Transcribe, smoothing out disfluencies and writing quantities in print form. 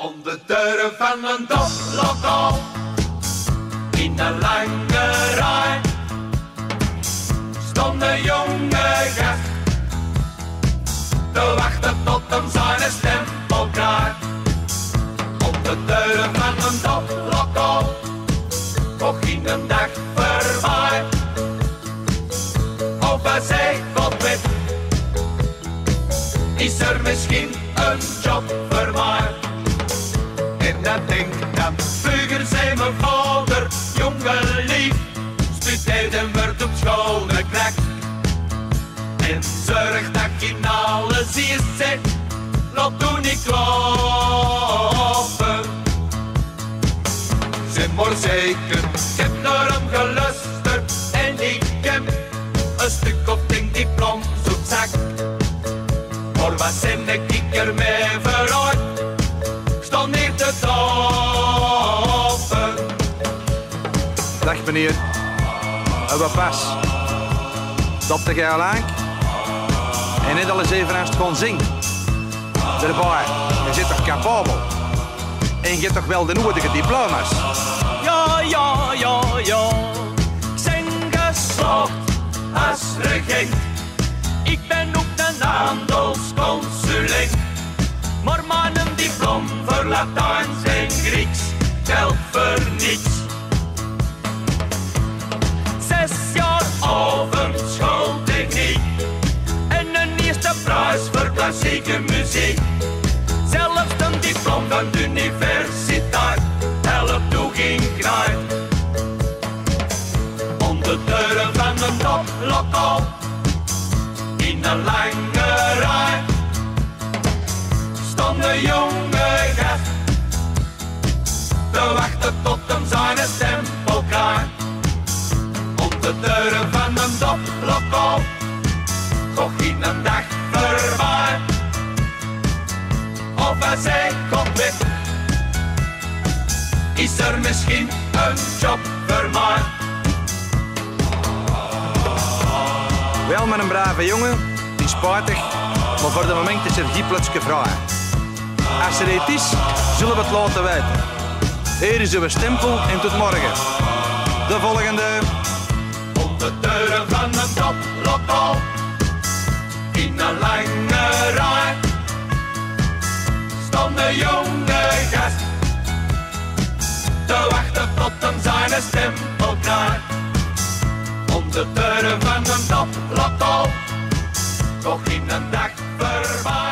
Om de deuren van een doplokaal in een lange rij stond een jonge gast te wachten tot hem zijn stempel krijgt. Om de deuren van een doplokaal nog in een dag voorbij. Of hij zei, God weet, is er misschien een job voor mij? En dat denk dan, vroeger zei mijn vader, jongen lief, studeer en wordt op school geknakt. En zorg dat je in alles hier zit, laat toen niet kloppen. Zeg maar zeker, ik heb naar hem geluisterd en ik heb een stuk of 10 diplomas op zak. Maar wat zijn ik ermee vooruit? Ik sta hier te toppen. Dag meneer. Wat pas? Stopte jij al aan? En net al eens even als het kon zingen. Daarbij, je zit toch capabel? En je hebt toch wel de nodige diploma's? Ja, zijn geslaagd als regent. Ik ben ook een handelsconsulent. Maar mijn diploma voor Latijns en Grieks geldt voor niets. 6 jaar avondschooltechniek en een eerste prijs voor klassieke muziek. Zelfs een diploma van de universiteit helpt toe geen kruid. Om de deuren van een toplokaal in een lange rij stond een jonge gast te wachten tot hem zijn stempel krijgt. Om de deuren van een toplokaal toch in een dag voorbij. Of hij zei, God weet, is er misschien een job voor mij? Wel met een brave jongen, die is spijtig, maar voor de moment is er geen plotske vrij. Als er iets is, zullen we het laten weten. Hier is uw stempel en tot morgen. De volgende. Om de deuren van een toplokaal in een lange rij stond een jonge gast te wachten tot hem zijn stempel krijgt. Om de deuren van een toplokaal toch in een dag voorbij.